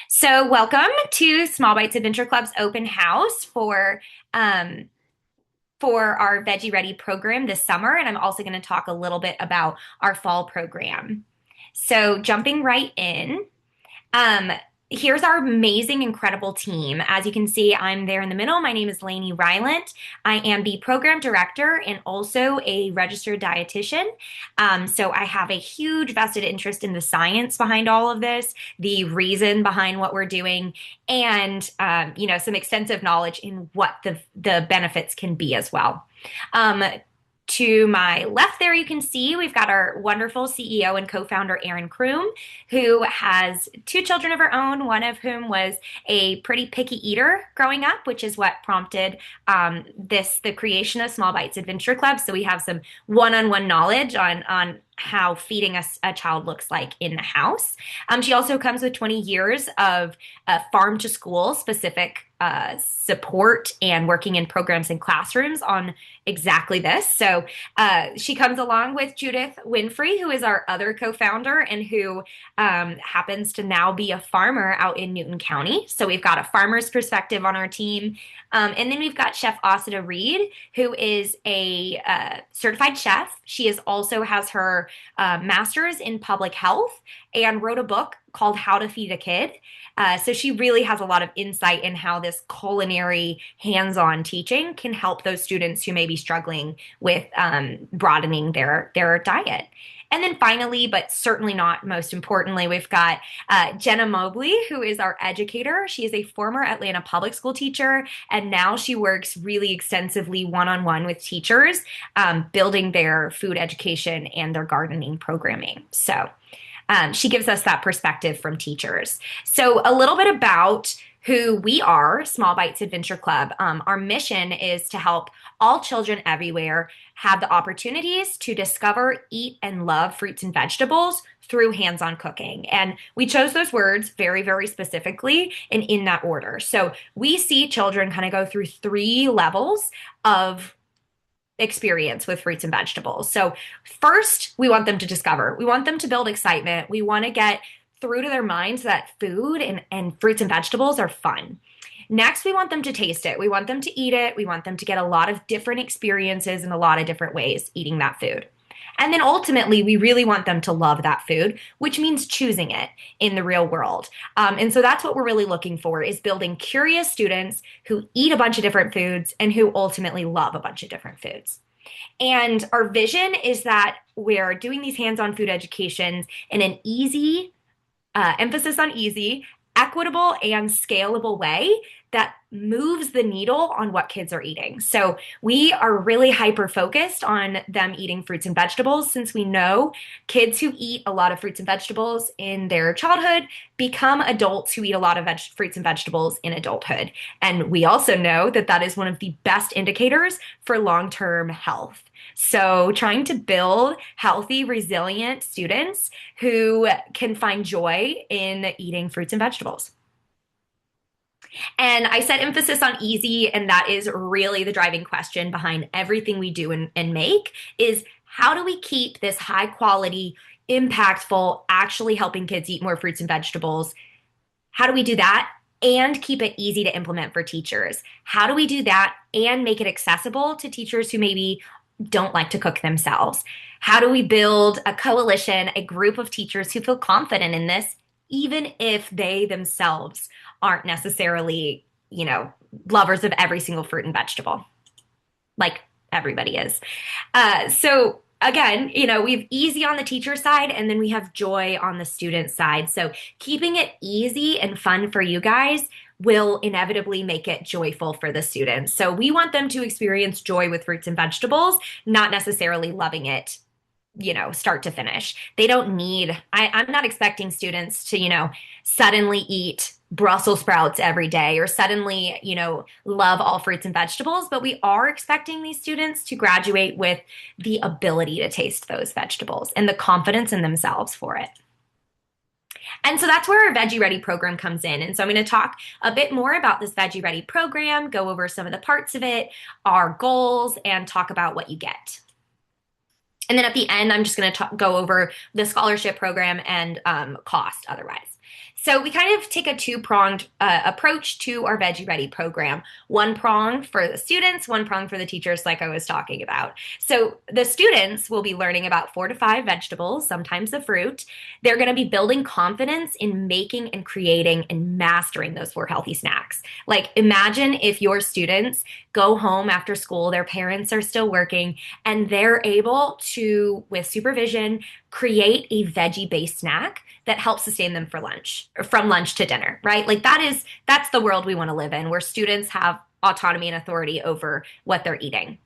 So, welcome to Small Bites Adventure Club's open house um, for our Veggie Ready program this summer, and I'm also going to talk a little bit about our fall program. So, jumping right in, um, here's our amazing, incredible team. As you can see, I'm there in the middle. My name is Lainey Rylant. I am the program director and also a registered dietitian. So I have a huge vested interest in the science behind all of this, the reason behind what we're doing, and some extensive knowledge in what the benefits can be as well. Um, to my left there, you can see we've got our wonderful CEO and co-founder, Erin Kroom, who has two children of her own, one of whom was a pretty picky eater growing up, which is what prompted the creation of Small Bites Adventure Club. So we have some one-on-one knowledge on how feeding a child looks like in the house. She also comes with 20 years of farm to school specific support and working in programs and classrooms on exactly this. So she comes along with Judith Winfrey, who is our other co-founder and who happens to now be a farmer out in Newton County. So we've got a farmer's perspective on our team. And then we've got Chef Asada Reed, who is a certified chef. She also has her master's in public health and wrote a book called How to Feed a Kid. So she really has a lot of insight in how this culinary hands-on teaching can help those students who may be struggling with broadening their diet. And then finally, but certainly not most importantly, we've got Jenna Mobley, who is our educator. She is a former Atlanta public school teacher, and now she works really extensively one-on-one with teachers, building their food education and their gardening programming. So she gives us that perspective from teachers. So a little bit about who we are, Small Bites Adventure Club. Our mission is to help all children everywhere have the opportunities to discover, eat, and love fruits and vegetables through hands-on cooking. And we chose those words very, very specifically and in that order. So we see children kind of go through three levels of experience with fruits and vegetables. So first, we want them to discover. We want them to build excitement. We want to get through to their minds that food and fruits and vegetables are fun. Next, we want them to taste it. We want them to eat it. We want them to get a lot of different experiences in a lot of different ways eating that food. And then ultimately, we really want them to love that food, which means choosing it in the real world. And so that's what we're really looking for, is building curious students who eat a bunch of different foods and who ultimately love a bunch of different foods. And our vision is that we're doing these hands-on food educations in an easy, emphasis on easy, equitable, and scalable way that moves the needle on what kids are eating. So we are really hyper-focused on them eating fruits and vegetables, since we know kids who eat a lot of fruits and vegetables in their childhood become adults who eat a lot of fruits and vegetables in adulthood. And we also know that that is one of the best indicators for long-term health. So trying to build healthy, resilient students who can find joy in eating fruits and vegetables. And I said emphasis on easy, and that is really the driving question behind everything we do and make, is how do we keep this high quality, impactful, actually helping kids eat more fruits and vegetables? How do we do that and keep it easy to implement for teachers? How do we do that and make it accessible to teachers who maybe don't like to cook themselves? How do we build a coalition, a group of teachers who feel confident in this, even if they themselves aren't necessarily, lovers of every single fruit and vegetable, like everybody is. So again, we have easy on the teacher side, and then we have joy on the student side. So keeping it easy and fun for you guys will inevitably make it joyful for the students. So we want them to experience joy with fruits and vegetables, not necessarily loving it, start to finish. They don't need, I'm not expecting students to, suddenly eat Brussels sprouts every day or suddenly, love all fruits and vegetables, but we are expecting these students to graduate with the ability to taste those vegetables and the confidence in themselves for it. And so that's where our Veggie Ready program comes in. And so I'm going to talk a bit more about this Veggie Ready program, go over some of the parts of it, our goals, and talk about what you get. And then at the end, I'm just going to go over the scholarship program and cost otherwise. So we kind of take a two-pronged approach to our Veggie Ready program. One prong for the students, one prong for the teachers, like I was talking about. So the students will be learning about 4 to 5 vegetables, sometimes a fruit. They're going to be building confidence in making and creating and mastering those 4 healthy snacks. Like imagine if your students go home after school, their parents are still working, and they're able to, with supervision, create a veggie-based snack that helps sustain them for lunch or from lunch to dinner, right? Like that's the world we want to live in, where students have autonomy and authority over what they're eating.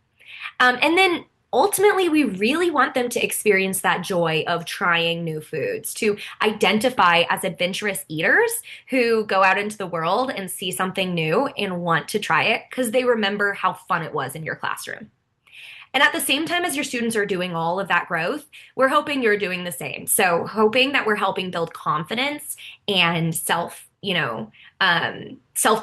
And then ultimately, we really want them to experience that joy of trying new foods, to identify as adventurous eaters who go out into the world and see something new and want to try it because they remember how fun it was in your classroom. And at the same time as your students are doing all of that growth, we're hoping you're doing the same. So, hoping that we're helping build confidence and self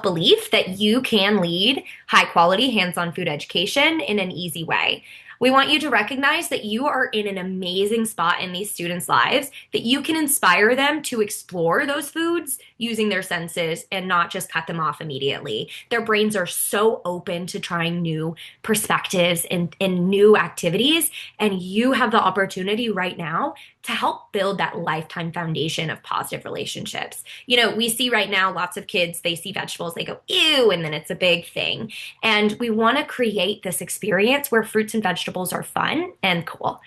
belief that you can lead high quality hands on food education in an easy way. We want you to recognize that you are in an amazing spot in these students' lives, that you can inspire them to explore those foods using their senses and not just cut them off immediately. Their brains are so open to trying new perspectives and new activities, and you have the opportunity right now to help build that lifetime foundation of positive relationships. We see right now lots of kids, they see vegetables, they go, ew, and then it's a big thing. And we want to create this experience where fruits and vegetables are fun and cool.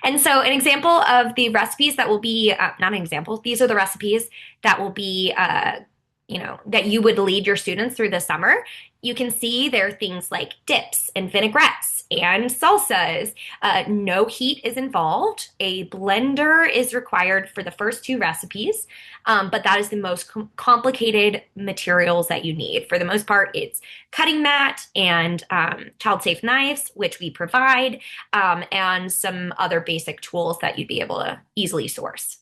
And so, an example of the recipes that will be, not an example, these are the recipes that will be, that you would lead your students through the summer. You can see there are things like dips and vinaigrettes and salsas. No heat is involved. A blender is required for the first 2 recipes, but that is the most complicated materials that you need. For the most part, it's cutting mat and child-safe knives, which we provide, and some other basic tools that you'd be able to easily source.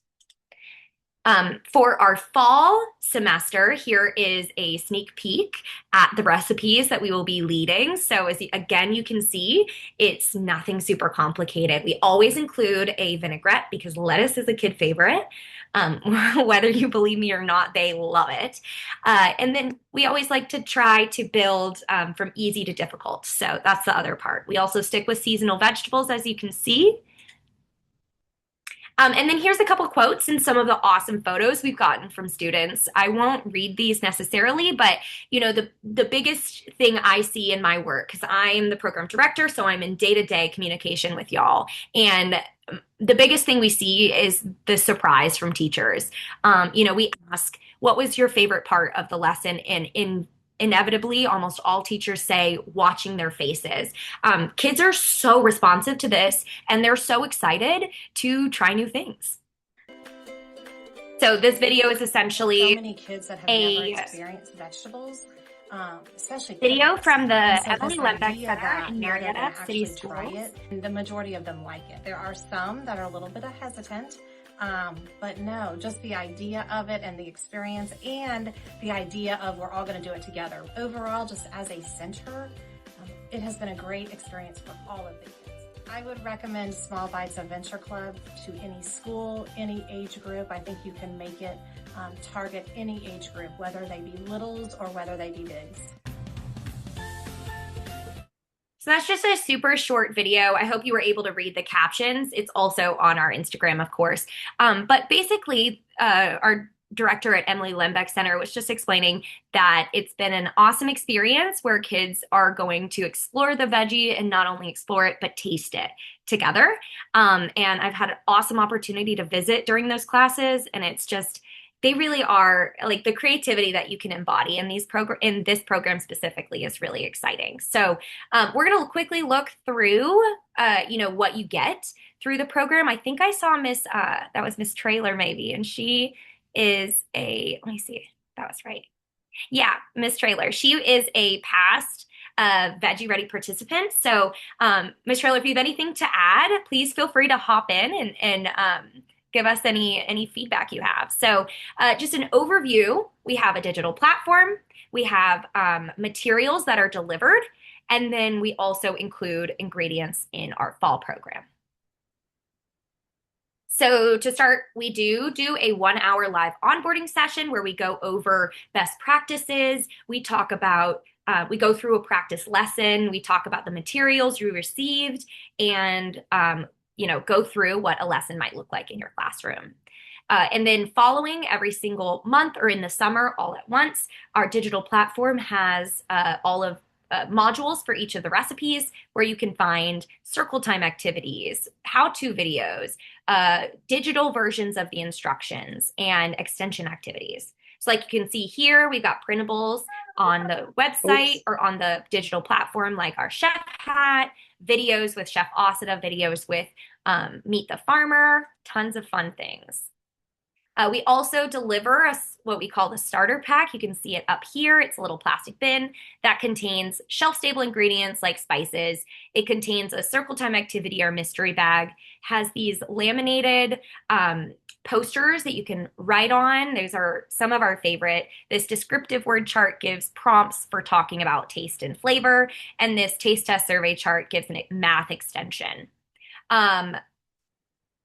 For our fall semester, here is a sneak peek at the recipes that we will be leading. So again, you can see it's nothing super complicated. We always include a vinaigrette because lettuce is a kid favorite. Whether you believe me or not, they love it. And then we always like to try to build from easy to difficult. So that's the other part. We also stick with seasonal vegetables, as you can see. And then here's a couple quotes and some of the awesome photos we've gotten from students. I won't read these necessarily, but the biggest thing I see in my work, because I'm the program director, so I'm in day-to-day communication with y'all. And the biggest thing we see is the surprise from teachers. We ask, what was your favorite part of the lesson? And inevitably, almost all teachers say watching their faces. Kids are so responsive to this and they're so excited to try new things. So this video is So essentially many kids that have never a experienced vegetables, especially video pickles. from the And so Emily this Lembeck idea Center that in they're going Marietta to City actually try Schools. it, and the majority of them like it. There are some that are a little bit hesitant, but no, just the idea of it and the experience and the idea of we're all going to do it together. Overall, just as a center, it has been a great experience for all of the kids. I would recommend Small Bites Adventure Club to any school, any age group. I think you can make it target any age group, whether they be littles or whether they be bigs. So that's just a super short video. I hope you were able to read the captions. It's also on our Instagram, of course. But basically, our director at Emily Lembeck Center was just explaining that it's been an awesome experience where kids are going to explore the veggie and not only explore it, but taste it together. And I've had an awesome opportunity to visit during those classes, and it's just they really are like the creativity that you can embody in in this program specifically is really exciting. So we're going to quickly look through, what you get through the program. I think I saw that was Miss Trailer maybe, and she is let me see, that was right. Yeah, Miss Trailer. She is a past Veggie Ready participant. So, Miss Trailer, if you have anything to add, please feel free to hop in and give us any feedback you have. So, just an overview: we have a digital platform, we have materials that are delivered, and then we also include ingredients in our fall program. So to start, we do a 1 hour live onboarding session where we go over best practices. We go through a practice lesson. We talk about the materials you received and, go through what a lesson might look like in your classroom. And then following every single month or in the summer all at once, our digital platform has all of modules for each of the recipes where you can find circle time activities, how-to videos, digital versions of the instructions, and extension activities. So like you can see here, we've got printables on the website Oops. or on the digital platform like our chef hat, videos with Chef Asada, videos with Meet the Farmer, tons of fun things. We also deliver what we call the starter pack. You can see it up here. It's a little plastic bin that contains shelf-stable ingredients like spices. It contains a circle time activity or mystery bag, has these laminated posters that you can write on. Those are some of our favorite. This descriptive word chart gives prompts for talking about taste and flavor, and this taste test survey chart gives a math extension. Um,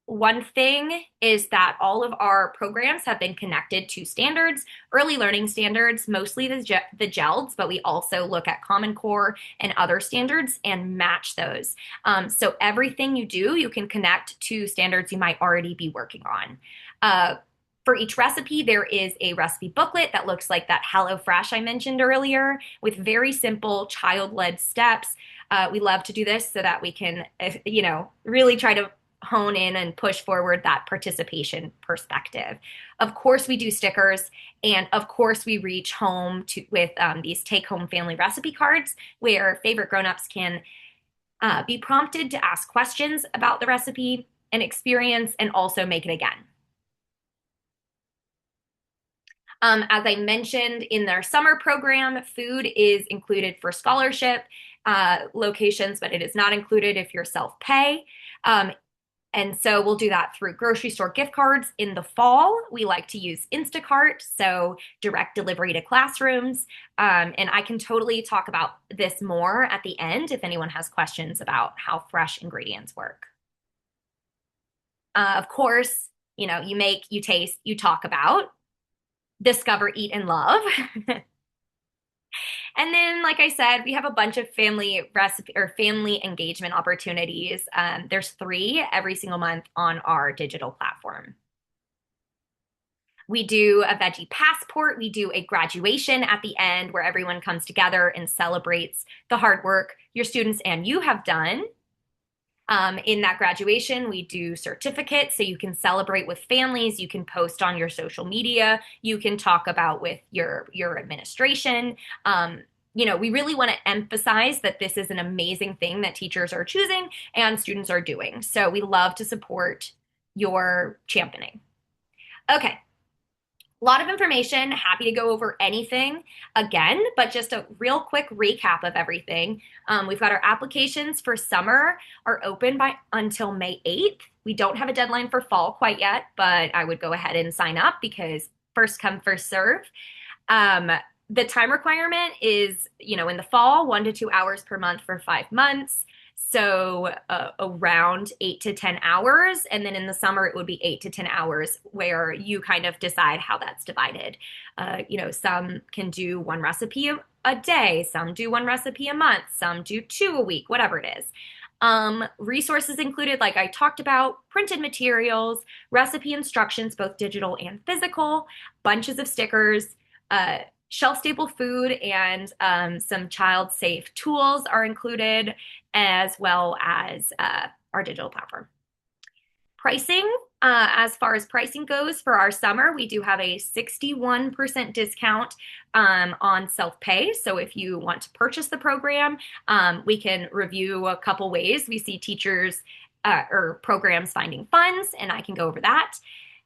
One thing is that all of our programs have been connected to standards, early learning standards, mostly the GELDs, but we also look at Common Core and other standards and match those. So everything you do, you can connect to standards you might already be working on. For each recipe, there is a recipe booklet that looks like that HelloFresh I mentioned earlier with very simple child-led steps. We love to do this so that we can, really try to hone in and push forward that participation perspective. Of course, we do stickers, and of course, we reach home with these take-home family recipe cards where favorite grown-ups can be prompted to ask questions about the recipe and experience and also make it again. As I mentioned in their summer program, food is included for scholarship locations, but it is not included if you're self-pay. And so we'll do that through grocery store gift cards. In the fall, we like to use Instacart, so direct delivery to classrooms. And I can totally talk about this more at the end if anyone has questions about how fresh ingredients work. Of course, you make, you taste, you talk about, discover, eat, and love. And then, like I said, we have a bunch of family recipe or family engagement opportunities. There's 3 every single month on our digital platform. We do a veggie passport. We do a graduation at the end where everyone comes together and celebrates the hard work your students and you have done. In that graduation, we do certificates so you can celebrate with families. You can post on your social media. You can talk about with your administration. We really want to emphasize that this is an amazing thing that teachers are choosing and students are doing. So we love to support your championing. Okay, a lot of information. Happy to go over anything again, but just a real quick recap of everything. We've got our applications for summer are open by until May 8th. We don't have a deadline for fall quite yet, but I would go ahead and sign up because first come, first serve. The time requirement is, in the fall, 1 to 2 hours per month for 5 months. So around 8 to 10 hours. And then in the summer, it would be 8 to 10 hours where you kind of decide how that's divided. Some can do 1 recipe a day, some do 1 recipe a month, some do 2 a week, whatever it is. Resources included, like I talked about, printed materials, recipe instructions, both digital and physical, bunches of stickers, shelf-stable food, and some child-safe tools are included, as well as our digital platform. Pricing, as far as pricing goes for our summer, we do have a 61% discount on self-pay. So if you want to purchase the program, we can review a couple ways we see teachers or programs finding funds, and I can go over that.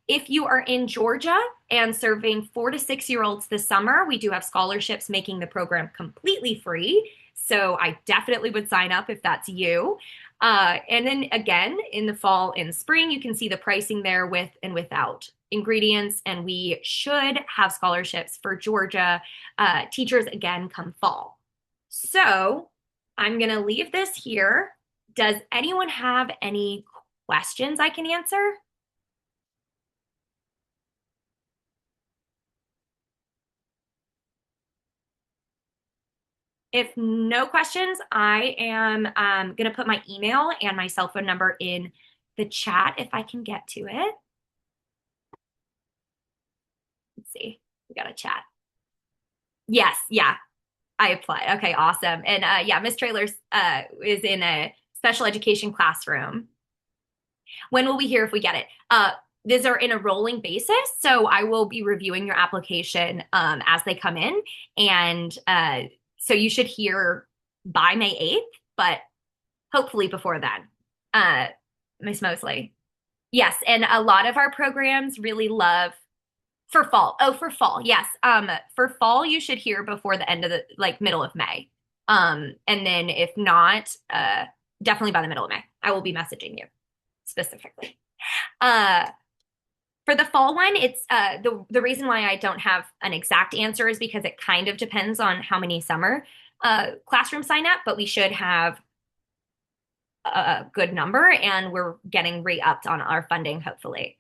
If you are in Georgia and serving 4 to 6-year-olds this summer, we do have scholarships making the program completely free. So I definitely would sign up if that's you. And then again, in the fall and spring, you can see the pricing there with and without ingredients. And we should have scholarships for Georgia teachers again come fall. So I'm going to leave this here. Does anyone have any questions I can answer? If no questions, I am going to put my email and my cell phone number in the chat if I can get to it. Let's see. We got a chat. Yes, yeah, I applied. Okay, awesome. And yeah, Miss Trailers is in a special education classroom. When will we hear if we get it? These are in a rolling basis, so I will be reviewing your application as they come in, and so you should hear by May 8th, but hopefully before then. Miss Mosley. Yes, and a lot of our programs really love for fall. Oh, for fall. Yes. For fall you should hear before the end of the like middle of May. And then if not, definitely by the middle of May. I will be messaging you specifically. Uh for the fall one, it's the reason why I don't have an exact answer is because it kind of depends on how many summer classrooms sign up, but we should have a good number and we're getting re-upped on our funding, hopefully.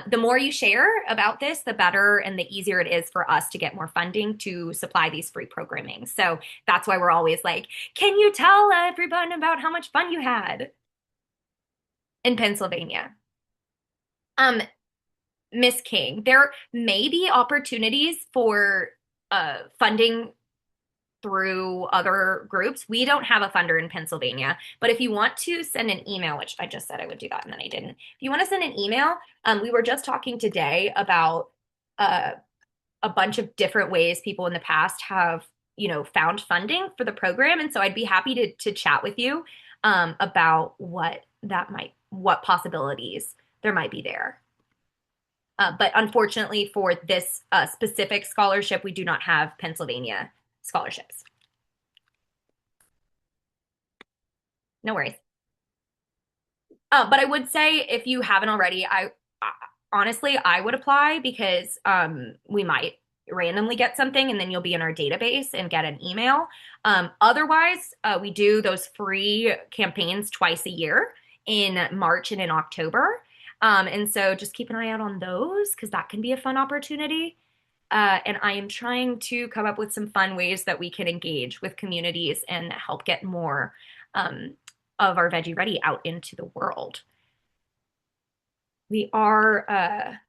The more you share about this, the better and the easier it is for us to get more funding to supply these free programming. So that's why we're always like, can you tell everyone about how much fun you had in Pennsylvania? Miss King, there may be opportunities for funding through other groups. We don't have a funder in Pennsylvania, but if you want to send an email, which I just said I would do that and then I didn't. If you want to send an email, we were just talking today about uh, a bunch of different ways people in the past have, found funding for the program. And so I'd be happy to chat with you about what possibilities there might be there. But unfortunately, for this specific scholarship, we do not have Pennsylvania scholarships. No worries. But I would say if you haven't already, honestly I would apply because we might randomly get something and then you'll be in our database and get an email. Otherwise, we do those free campaigns twice a year in March and in October. And so just keep an eye out on those because that can be a fun opportunity. And I am trying to come up with some fun ways that we can engage with communities and help get more of our Veggie Ready out into the world. We are